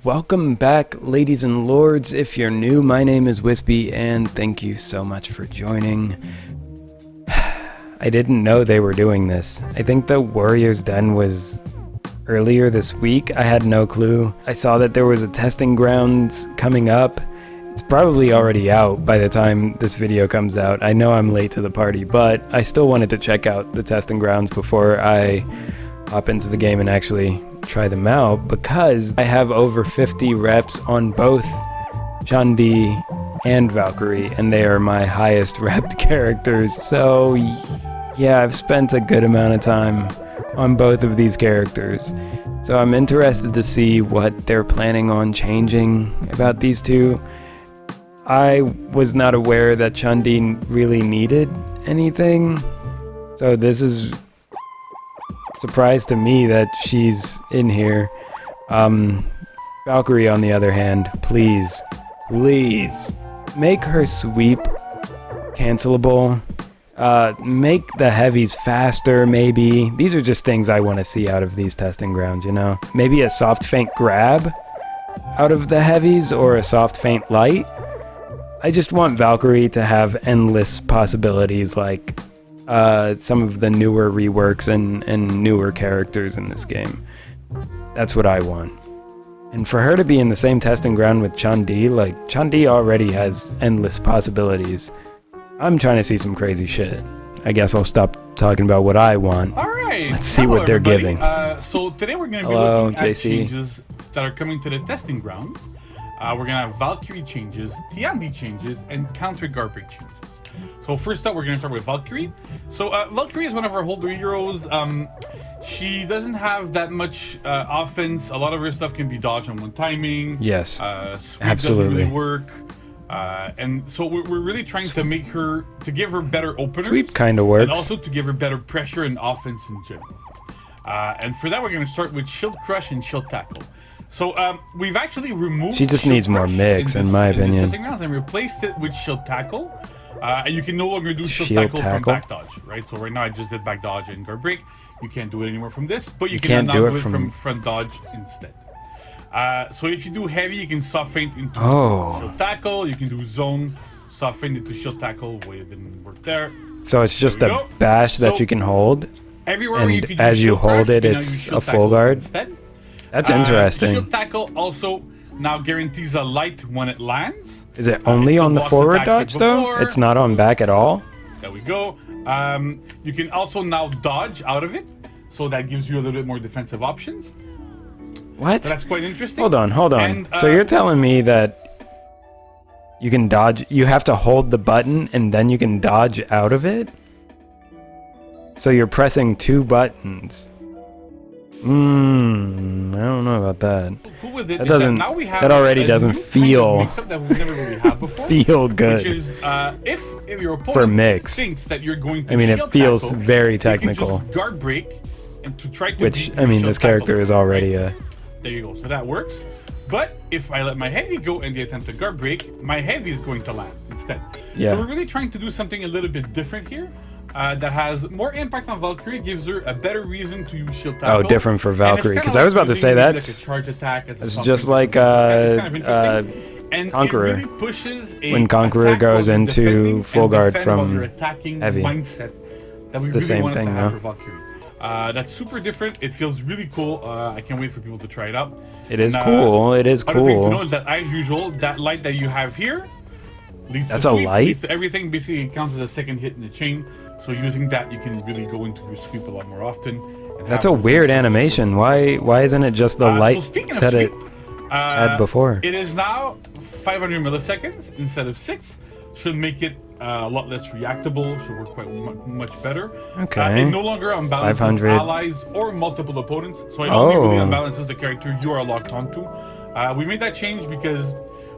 Welcome back, ladies and lords. If you're new, my name is Wispy, and thank you so much for joining. I didn't know they were doing this. I think the Warrior's Den was earlier this week. I had no clue. I saw that there was a testing grounds coming up. It's probably already out by the time this video comes out. I know I'm late to the party, but I still wanted to check out the testing grounds before I hop into the game and actually try them out, because I have over 50 reps on both Tiandi and Valkyrie, and they are my highest repped characters. So yeah, I've spent a good amount of time on both of these characters. So I'm interested to see what they're planning on changing about these two. I was not aware that Tiandi really needed anything, so this is surprise to me that she's in here. Valkyrie, on the other hand, please make her sweep cancelable. Make the heavies faster, maybe. These are just things I want to see out of these testing grounds, you know? Maybe a soft feint grab out of the heavies, or a soft feint light. I just want Valkyrie to have endless possibilities, like some of the newer reworks and newer characters in this game. That's what I want. And for her to be in the same testing ground with Tiandi, like, Tiandi already has endless possibilities. I'm trying to see some crazy shit. I guess I'll stop talking about what I want. Alright, let's see what they're giving. So today we're going to be looking at changes that are coming to the testing grounds. We're going to have Valkyrie changes, Tiandi changes, and counter garbage changes. So first up, we're going to start with Valkyrie. So Valkyrie is one of our older heroes. She doesn't have that much offense. A lot of her stuff can be dodged on one timing. Yes, sweep absolutely. Doesn't really work. And so we're really trying to make her, to give her better openers. Sweep kind of works. And also to give her better pressure and offense in general. And for that, we're going to start with Shield Crush and Shield Tackle. So we've actually removed. She just needs more mix, in my opinion. And replaced it with Shield Tackle. And you can no longer do Shield Tackle from back dodge, right? So right now I just did back dodge and guard break. You can't do it anymore from this, but you can now do it from front dodge instead. So if you do heavy, you can soft feint into Shield Tackle. You can do zone, soft feint into Shield Tackle. Wait, it didn't work there. So it's just a bash that you can hold, everywhere and you can as you hold crush, it, it's a full guard. Instead. That's interesting. Shield Tackle also now guarantees a light when it lands. Is it only on the forward dodge though? It's not on back at all? There we go. You can also now dodge out of it, so that gives you a little bit more defensive options. What? So that's quite interesting. Hold on. And, so you're telling me that you can dodge, you have to hold the button and then you can dodge out of it? So you're pressing two buttons. I don't know about that. So cool with it that doesn't. That, now we have that already doesn't feel mix-up that we've never really had before. Feel good. Which is if your opponent thinks that you're going to, it feels tackle, very technical. You can just guard break and to try to. Which this character is already a. There you go. So that works. But if I let my heavy go and they attempt to guard break, my heavy is going to land instead. Yeah. So we're really trying to do something a little bit different here. That has more impact on Valkyrie, gives her a better reason to use Shield Tackle. Oh, different for Valkyrie, because I was about to say that's like a charge attack. It's just like Conqueror. Really pushes when Conqueror goes into full guard from heavy. Mindset that we really wanted to have for Valkyrie. That's super different. It feels really cool. I can't wait for people to try it out. It is cool. It is cool. Other thing to know is that, as usual, that light that you have here leads to sweep, leads to everything. Basically, it counts as a second hit in the chain. So using that, you can really go into your sweep a lot more often. And that's a weird animation. Why isn't it just the light that it had before? It is now 500 milliseconds instead of 6. Should make it a lot less reactable. Should work quite much better. Okay. It no longer unbalances allies or multiple opponents. So it only really unbalances the character you are locked onto. We made that change because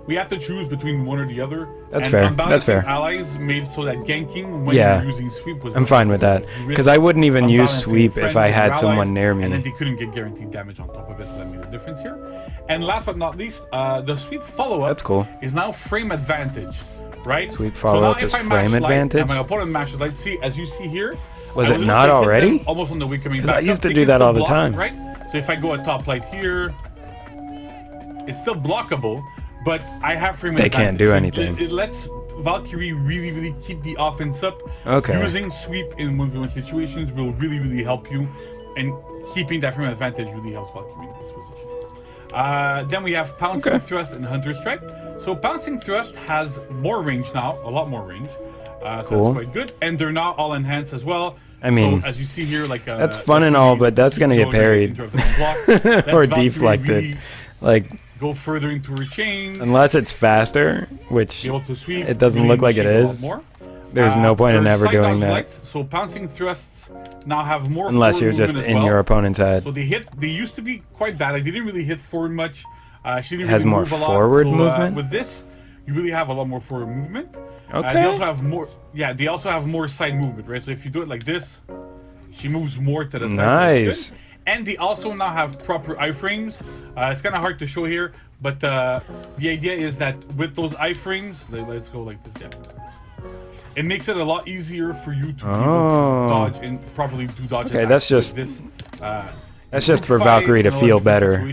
we have to choose between one or the other. That's fair. That's fair. Allies made so that ganking when you're using sweep was. I'm fine with that, because I wouldn't even use sweep if I had someone near me. And then they couldn't get guaranteed damage on top of it. So that made a difference here. And last but not least, the sweep follow-up is now frame advantage, right? Sweep follow-up is frame advantage. And my opponent mashes light. See, as you see here. Was it not already? Almost on the way coming back. Because I used to do that all the time. Right. So if I go at top light here. It's still blockable, but I have frame they advantage. can't do anything. It lets Valkyrie really keep the offense up. Okay. Using sweep in 1v1 situations will really help you, and keeping that frame advantage really helps Valkyrie in this position. Then we have pouncing thrust and hunter strike. So pouncing thrust has more range now, a lot more range. So that's quite good, and they're now all enhanced as well. I mean, so as you see here, like that's fun and all, but that's gonna get parried or deflected. Really, like go further into her chains. Unless it's faster, which sweep, it doesn't look like it is. There's no point in ever doing that. Lights, so pouncing thrusts now have more. Unless you're just in your opponent's head. So they used to be quite bad. Like they didn't really hit forward much. She didn't has really more move a lot. forward movement. With this, you really have a lot more forward movement. Okay. They also have more. Yeah, they also have more side movement, right? So if you do it like this, she moves more to the side. Nice. And they also now have proper iframes. It's kind of hard to show here, but the idea is that with those iframes, let's go like this. Yeah. It makes it a lot easier for you to be able to dodge and properly do dodge. Okay, that's just this. That's just for Valkyrie to feel better.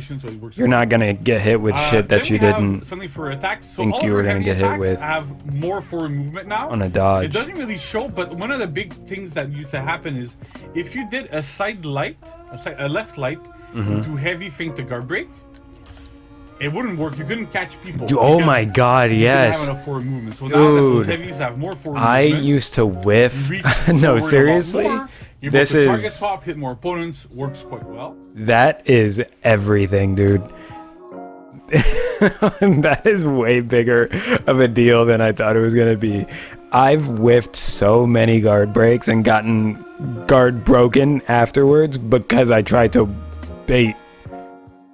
You're not gonna get hit with shit that you didn't something for attacks. So think you were gonna get hit with. Have more forward movement now on a dodge. It doesn't really show, but one of the big things that used to happen is if you did a side light, a left light, to heavy feint to guard break, it wouldn't work. You couldn't catch people. Dude, oh my god, yes. You didn't have enough forward movement. So now that those heavies have more forward movement, I used to whiff. No, seriously. This is target swap, hit more opponents, works quite well. That is everything, dude. That is way bigger of a deal than I thought it was gonna be. I've whiffed so many guard breaks and gotten guard broken afterwards because I tried to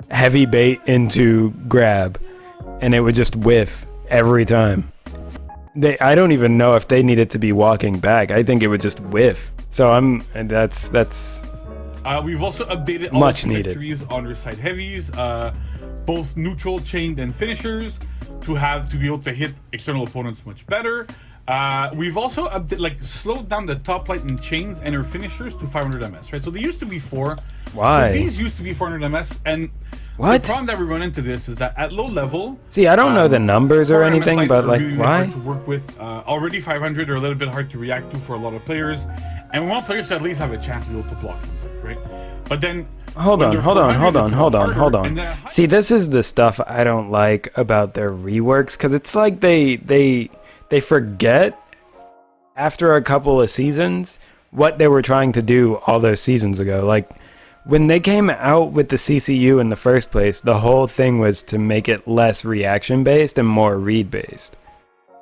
heavy bait into grab, and it would just whiff every time. I don't even know if they needed to be walking back. I think it would just whiff. So that's we've also updated all the trajectories on our side heavies, both neutral, chained, and finishers, to be able to hit external opponents much better. We've also slowed down the top light and chains and our finishers to 500 ms, right? So they used to be 4. Why? So these used to be 400 ms, and what? The problem that we run into this is that at low level... See, I don't know the numbers or anything, but like, really why? Hard to work with. Already 500 are a little bit hard to react to for a lot of players, and we want players to at least have a chance to be able to block something, right? But then... Hold on. See, this is the stuff I don't like about their reworks, because it's like they forget after a couple of seasons what they were trying to do all those seasons ago. Like, when they came out with the CCU in the first place, the whole thing was to make it less reaction-based and more read-based.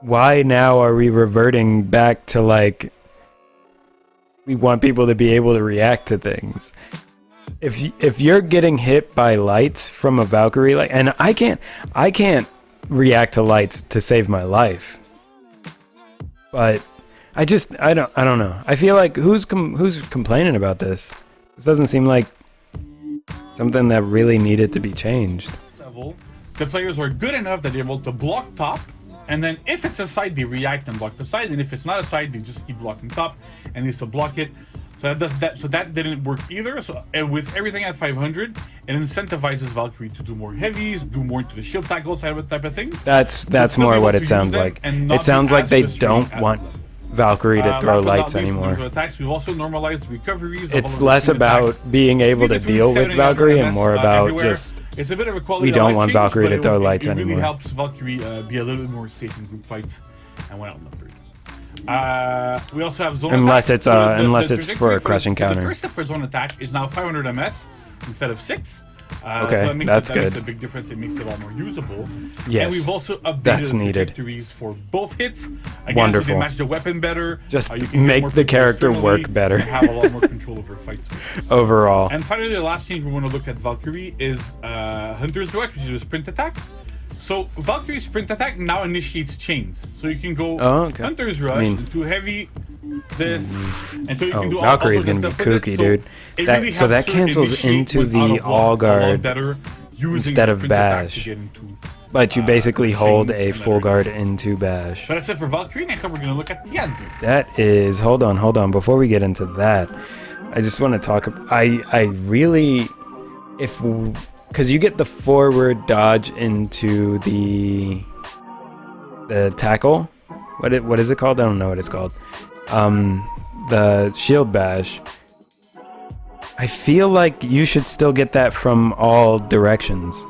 Why now are we reverting back to, like, we want people to be able to react to things? If you're getting hit by lights from a Valkyrie, like, and I can't react to lights to save my life. But I don't know. I feel like who's complaining about this? This doesn't seem like something that really needed to be changed. The players are good enough that they're able to block top, and then if it's a side, they react and block the side, and if it's not a side, they just keep blocking top, and they still block it. So that didn't work either. So with everything at 500, it incentivizes Valkyrie to do more heavies, do more into the shield tackle type of things. That's more what it sounds like. It sounds like they don't want Valkyrie to throw lights anymore. We've also normalized recoveries. It's less about being able to deal with Valkyrie and more about just it's a bit of a quality we don't want change, Valkyrie to throw lights anymore. It really anymore. helps Valkyrie be a little bit more safe in group fights and when outnumbered. We also have zone unless attack. It's unless it's for a crushing counter. The first step for zone attack is now 500 ms instead of 6. Okay, so that's good. Makes a big difference. It makes it a lot more usable. Yes, and we've also updated the trajectories for both hits. Again, wonderful. So they match the weapon better. Just make the character work better. And have a lot more control over fights. Overall. And finally, the last change we want to look at Valkyrie is Hunter's Rework, which is a sprint attack. So Valkyrie's sprint attack now initiates chains. So you can go Hunter's Rush into heavy this, and so you can do Valkyrie's gonna be kooky, dude. So that cancels into the all guard instead of bash. But you basically hold a full guard into bash. But that's it for Valkyrie. Next up, we're gonna look at Tiandi. That is, hold on. Before we get into that, I just want to talk. I really, because you get the forward dodge into the tackle. What is it called? I don't know what it's called. The shield bash. I feel like you should still get that from all directions.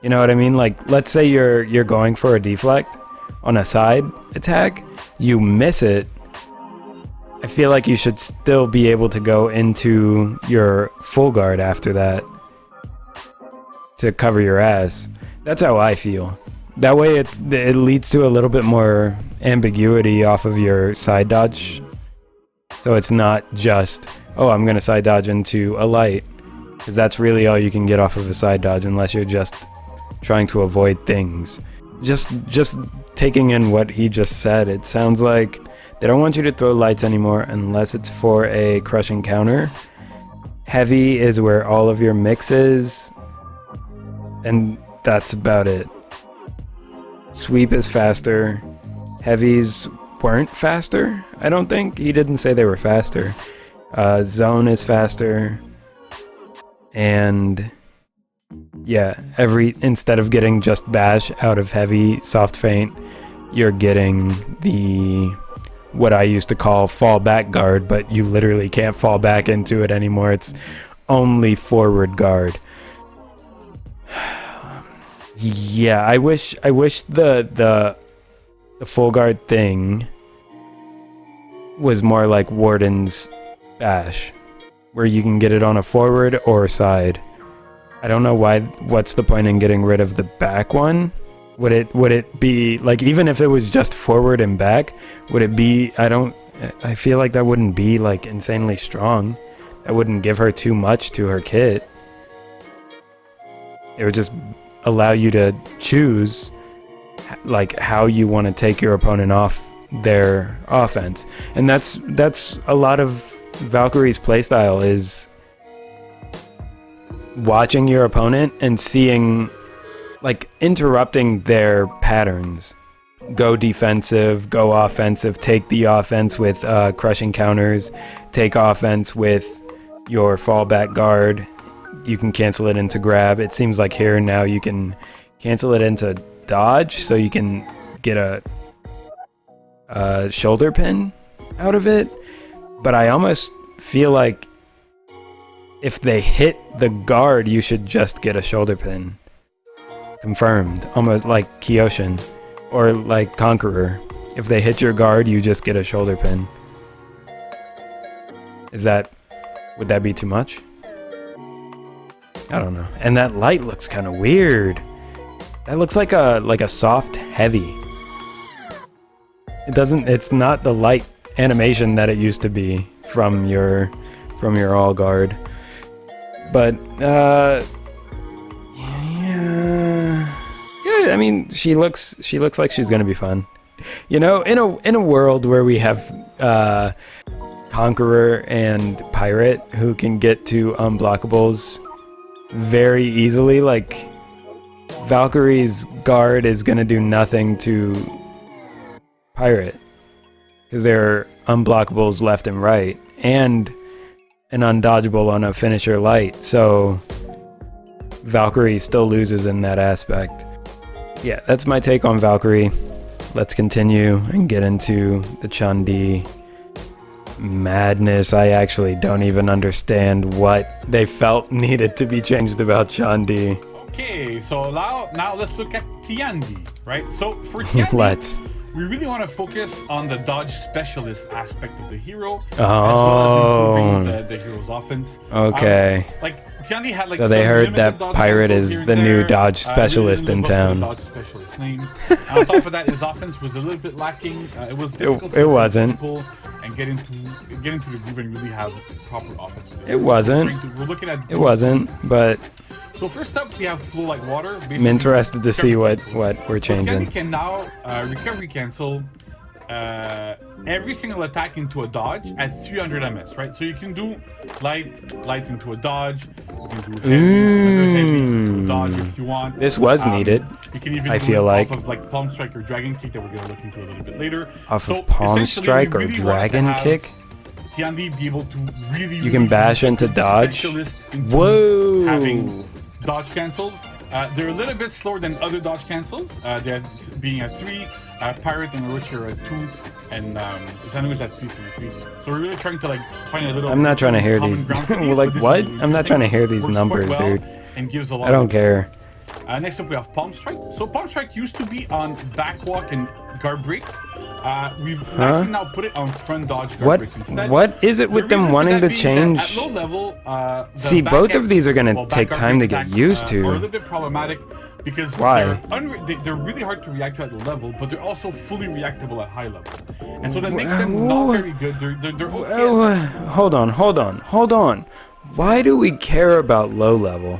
You know what I mean? Like, let's say you're going for a deflect on a side attack, you miss it. I feel like you should still be able to go into your full guard after that to cover your ass. That's how I feel. That way it leads to a little bit more ambiguity off of your side dodge. So it's not just, oh, I'm gonna side dodge into a light, because that's really all you can get off of a side dodge unless you're just trying to avoid things. Just taking in what he just said, it sounds like they don't want you to throw lights anymore unless it's for a crushing counter. Heavy is where all of your mix is, and that's about it. Sweep is faster. Heavies weren't faster, I don't think. He didn't say they were faster. Zone is faster. And yeah, instead of getting just bash out of heavy soft feint, you're getting what I used to call fall back guard, but you literally can't fall back into it anymore. It's only forward guard. Yeah, I wish the full guard thing was more like Warden's bash, where you can get it on a forward or side. I don't know what's the point in getting rid of the back one? Would it be like, even if it was just forward and back, would it be, I feel like that wouldn't be like insanely strong. That wouldn't give her too much to her kit. It would just allow you to choose like how you want to take your opponent off their offense. And that's a lot of Valkyrie's playstyle, is watching your opponent and seeing, like, interrupting their patterns. Go defensive, go offensive, take the offense with crushing counters, take offense with your fallback guard. You can cancel it into grab. It seems like here now you can cancel it into dodge, so you can get a shoulder pin out of it. But I almost feel like if they hit the guard, you should just get a shoulder pin. Confirmed. Almost like Kyoshin or like Conqueror. If they hit your guard, you just get a shoulder pin. Would that be too much? I don't know. And that light looks kind of weird. That looks like a soft heavy. It's not the light animation that it used to be from your all guard. But yeah, I mean, she looks like she's gonna be fun. You know, in a world where we have Conqueror and Pirate who can get to unblockables very easily, like, Valkyrie's guard is gonna do nothing to Pirate, because there are unblockables left and right, and an undodgeable on a finisher light, so Valkyrie still loses in that aspect. Yeah, that's my take on Valkyrie. Let's continue and get into the Tiandi madness. I actually don't even understand what they felt needed to be changed about Tiandi. Okay, so now let's look at Tiandi, right? So for Tiandi, we really want to focus on the dodge specialist aspect of the hero, as well as improving the hero's offense. Okay. Like Tiandi had like. So they heard that Pirate is the new dodge specialist in town. Dodge specialist name. On top of that, his offense was a little bit lacking. It was difficult. It wasn't. And get into the groove and really have proper offense. It wasn't. We're looking at. It wasn't, but. So first up, we have flow like water. I'm interested to see what we're changing. Tiandi can now recovery cancel every single attack into a dodge at 300 MS, right? So you can do light into a dodge. You can do heavy into a dodge if you want. This was needed. You can even do off of like Palm Strike or Dragon Kick that we're gonna look into a little bit later. Off of Palm Strike or Dragon Kick? Tiandi be able to really. You can bash into dodge. Whoa! Having dodge cancels. They're a little bit slower than other dodge cancels. They're being a 3, Pirate and Witcher a 2, and Xanadu at 3. So we're really trying to like find a little. I'm not trying to hear these. Like what? I'm not trying to hear these numbers, dude. And gives a lot. I don't care. Next up we have Palm Strike. So Palm Strike used to be on backwalk and guard break. We've actually now put it on front dodge guard break instead. What is it with them wanting to change? At low level, see, both of these are going to take time to get used to. Are a little bit problematic because why? They're really hard to react to at low level, but they're also fully reactable at high level, and so that makes them not very good. They're okay. Hold on. Why do we care about low level?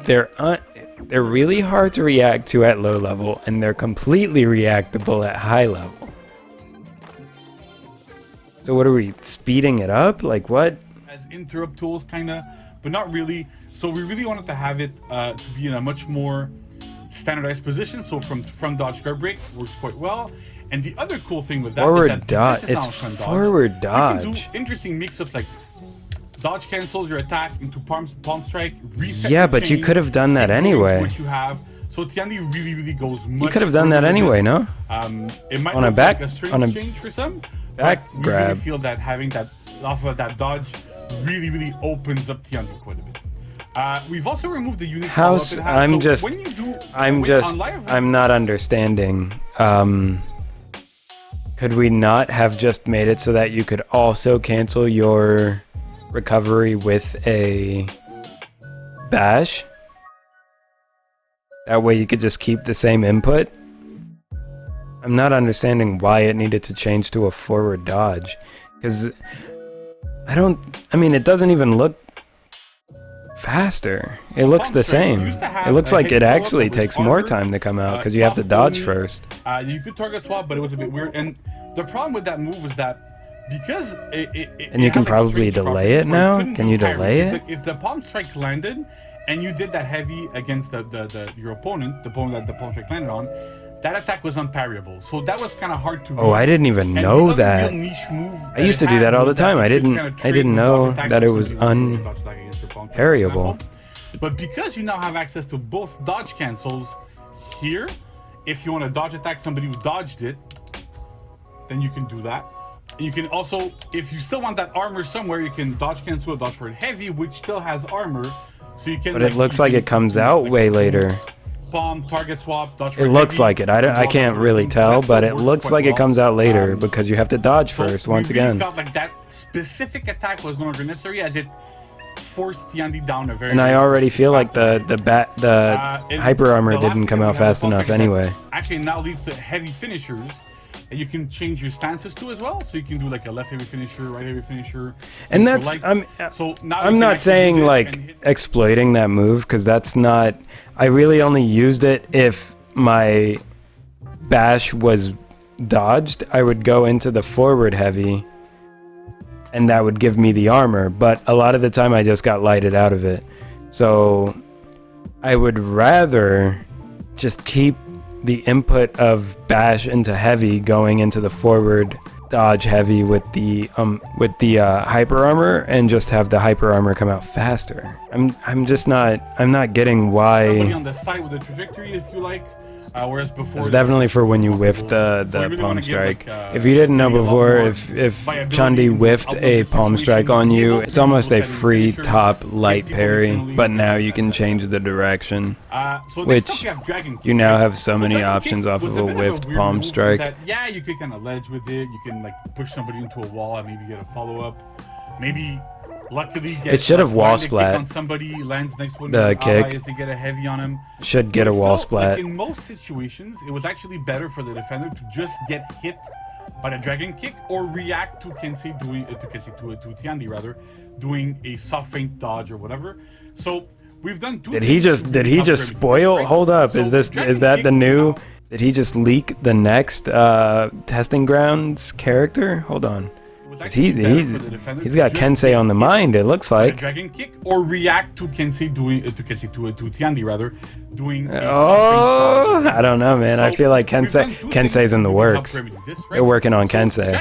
They're really hard to react to at low level, and they're completely reactable at high level. So what are we, speeding it up? Like what? As interrupt tools, kinda, but not really. So we really wanted to have it to be in a much more standardized position. So from front dodge guard break works quite well. And the other cool thing with that is that dodge. It's forward dodge. You can do interesting mix-ups like dodge cancels your attack into palm strike, reset. Yeah, but you could have done that anyway. What you have. So Tiandi really goes much. You could have done that anyway, no? It might on a look back, like a strange on a change for some. Back but grab. We really feel that having that off of that dodge really opens up Tiandi quite a bit. We've also removed the unique house. I'm not understanding. Could we not have just made it so that you could also cancel your recovery with a bash? That way you could just keep the same input? I'm not understanding why it needed to change to a forward dodge. Because it doesn't even look faster. It looks the same. It looks like it actually takes more time to come out because you have to dodge first. You could target swap, but it was a bit weird. And the problem with that move was that because and you can probably delay it now? Can you delay it? If the palm strike landed and you did that heavy against your opponent, the opponent that the palm strike landed on, that attack was unparryable. So that was kind of hard to read. Oh, I didn't even know that. I used to do that all the time. I didn't know that it was unparryable. But because you now have access to both dodge cancels here, if you want to dodge attack somebody who dodged it, then you can do that. And you can also, if you still want that armor somewhere, you can dodge cancel a dodge for it heavy, which still has armor. So you can. But it looks like it comes out way later. Bomb, target swap, dodge. It looks like it. I can't really tell, but it looks like it comes out later because you have to dodge first once again. I felt like that specific attack was no longer necessary as it forced Tiandi down a very. And I already feel like the hyper armor didn't come out fast enough anyway. Actually, now leads to heavy finishers. And you can change your stances too as well, so you can do like a left heavy finisher, right heavy finisher. And that's I'm not saying like exploiting that move because that's not. I really only used it if my bash was dodged. I would go into the forward heavy, and that would give me the armor. But a lot of the time, I just got lighted out of it. So I would rather just keep the input of bash into heavy going into the forward dodge heavy with the hyper armor and just have the hyper armor come out faster. I'm not getting why. Somebody on the side with the trajectory if you like. Whereas before it's definitely for when you whiffed the palm strike. If you didn't know before, if Tiandi whiffed a palm strike on you, it's almost a free top light parry, but now you can change the direction, which you now have so many options off of a whiffed palm strike. Yeah, you could kind of ledge with it. You can like push somebody into a wall and maybe get a follow up. Maybe. Luckily, it should have wall splat. On somebody lands next one. The kick is to get a heavy on him. Should get a wall splat. Like in most situations, it was actually better for the defender to just get hit by the dragon kick or react to Kensei doing to Tiandi rather doing a soft feint dodge or whatever. So we've done two. Did he just spoil? Hold up, so is that the new? Did he just leak the next testing grounds character? Hold on. He's got Kensei on the mind, it looks like. Dragon kick or react to Kensei doing to Tiandi rather doing. I don't know, man. So I feel like Kensei's in the works. They're working on Kensei.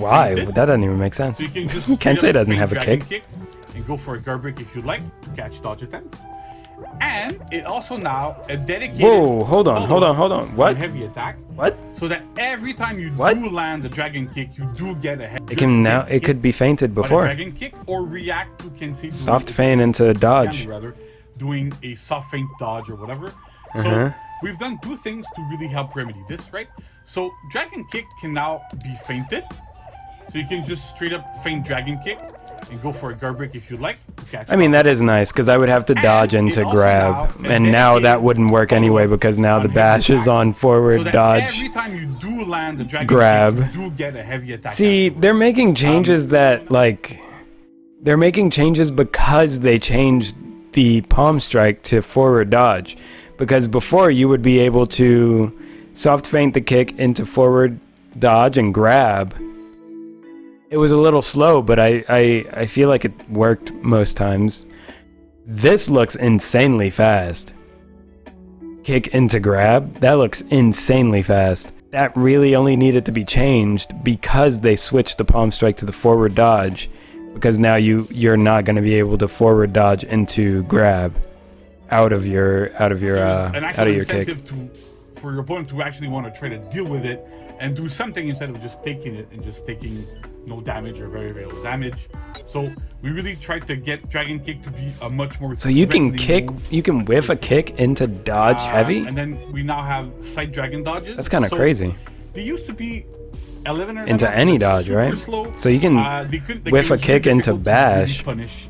Why? That doesn't even make sense. So Kensei doesn't have a kick. and go for a guard break if you'd like to catch dodge attempts. And it also now a dedicated. Whoa, hold on. What? Heavy attack. What? So that every time you do land a dragon kick, you do get a heavy. It could be feinted before. Dragon kick or react to soft feint into dodge. Rather, doing a soft feint dodge or whatever. So we've done two things to really help remedy this, right? So dragon kick can now be feinted. So you can just straight up feint dragon kick and go for a guard break if you'd like to catch. I mean, that is nice because I would have to dodge into grab, and now that wouldn't work anyway because now the bash is on forward dodge. Every time you do land a dragon grab, kick, you do get a heavy attack. See, they're making changes they're making changes because they changed the palm strike to forward dodge. Because before you would be able to soft feint the kick into forward dodge and grab. It was a little slow, but I feel like it worked most times. This looks insanely fast. Kick into grab, that looks insanely fast. That really only needed to be changed because they switched the palm strike to the forward dodge. Because now you're not going to be able to forward dodge into grab out of your kick. For your opponent to actually want to try to deal with it and do something instead of just taking it and just taking no damage or very, very low damage. So we really tried to get dragon kick to be a much more. So you can whiff a kick into dodge heavy, and then we now have side dragon dodges. That's kind of crazy. They used to be 11 or into any dodge, right? Slow. So you can whiff a kick into bash. Really punish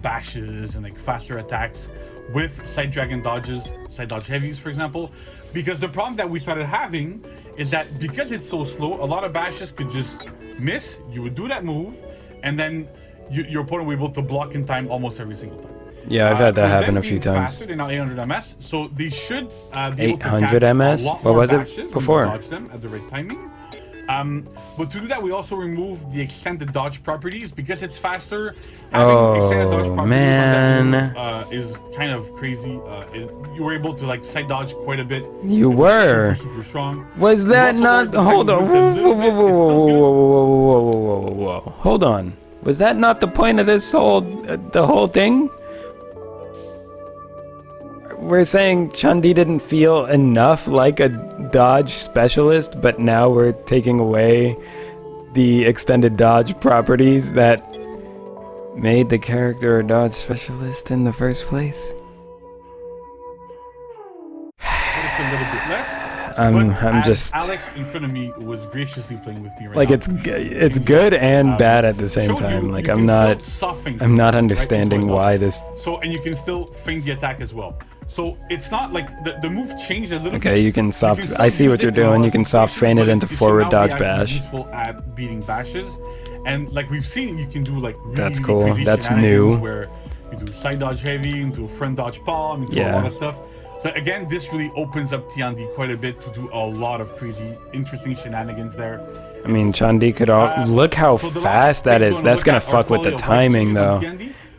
bashes and like faster attacks with side dragon dodges, side dodge heavies, for example. Because the problem that we started having is that because it's so slow, a lot of bashes could just miss. You would do that move, and then your opponent will be able to block in time almost every single time. Yeah, I've had that happen a few times. Faster, they're now 800 MS, so they should be 800 MS. What was it before? Dodge them at the right timing. But to do that, we also remove the extended dodge properties because it's faster. Having extended dodge properties on that move, is kind of crazy. You were able to like side dodge quite a bit. You were super strong. Was that not? Hold on. Whoa. Hold on. Was that not the point of this the whole thing? We're saying Tiandi didn't feel enough like a dodge specialist, but now we're taking away the extended dodge properties that made the character a dodge specialist in the first place. But it's a little bit less. I'm just Alex in front of me was graciously playing with me right like now. It's good and bad at the same time. Like I'm not understanding why this. So and you can still feint the attack as well. So it's not like the move changed a little bit. Okay, you can soft. I see what you're doing. You can soft feint it into forward dodge bash. Useful at beating bashes, and like we've seen, you can do like really, that's cool. Crazy That's new. Where you do side dodge heavy, you do front dodge palm, you do a lot of stuff. So again, this really opens up Tiandi quite a bit to do a lot of crazy, interesting shenanigans there. I mean, Tiandi could look how fast that is. That's gonna fuck with the timing, though.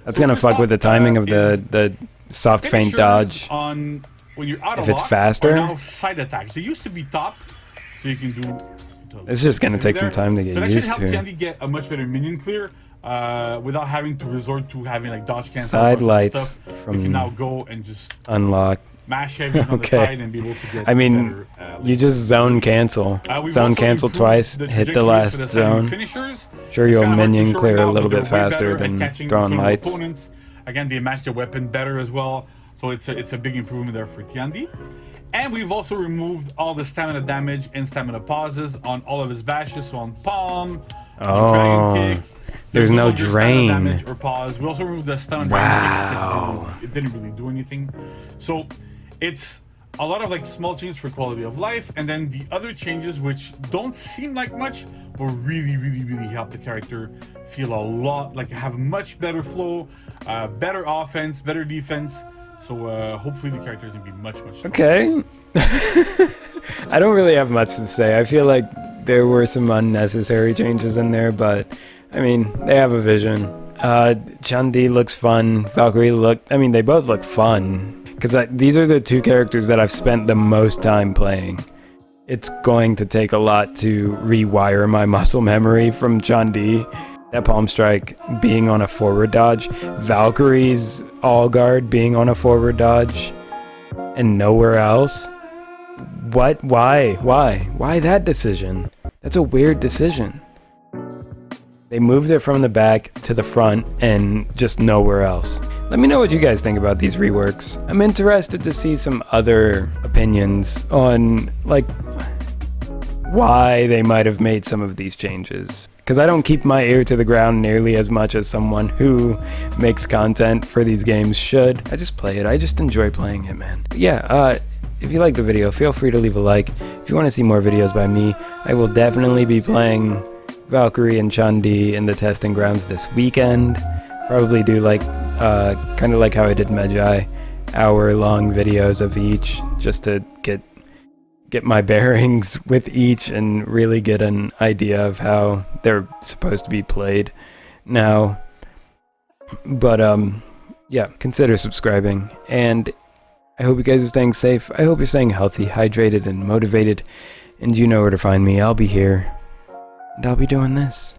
That's gonna fuck with the timing of the soft feint dodge. On when you're out if it's faster. Now side attacks. They used to be top, so you can do. It's just gonna take some time to get used to. So that should help Tiandi get a much better minion clear without having to resort to having like dodge cancel. Side lights stuff. from you can now go and just unlock. Mash heavies on the side and be able to get. I mean, you just zone cancel. Zone cancel twice. Hit the last zone. Sure, you'll minion clear a little bit faster than throwing lights. Again, they match the weapon better as well, so it's a big improvement there for Tiandi. And we've also removed all the stamina damage and stamina pauses on all of his bashes, so on palm, on dragon kick. There's no drain. Damage or pause. We also removed the stun on dragon kick because it didn't really do anything. So it's a lot of like small changes for quality of life, and then the other changes which don't seem like much, but really, really, really help the character feel a lot like have much better flow, better offense, better defense. So hopefully the character can be much stronger. Okay. I don't really have much to say. I feel like there were some unnecessary changes in there, but I mean, they have a vision. Tiandi looks fun. Valkyrie they both look fun. Because these are the two characters that I've spent the most time playing. It's going to take a lot to rewire my muscle memory from Tiandi. that palm strike being on a forward dodge, Valkyrie's all guard being on a forward dodge, and nowhere else? What? Why that decision? That's a weird decision. They moved it from the back to the front and just nowhere else. Let me know what you guys think about these reworks. I'm interested to see some other opinions on, like, why they might have made some of these changes. Because I don't keep my ear to the ground nearly as much as someone who makes content for these games should. I just play it. I just enjoy playing it, man. But yeah, if you like the video, feel free to leave a like. If you want to see more videos by me, I will definitely be playing Valkyrie and Tiandi in the testing grounds this weekend. Probably do like kind of like how I did Magi, hour-long videos of each, just to get my bearings with each and really get an idea of how they're supposed to be played now. But yeah, consider subscribing, and I hope you guys are staying safe. I hope you're staying healthy, hydrated, and motivated, and you know where to find me. I'll be here, and I'll be doing this.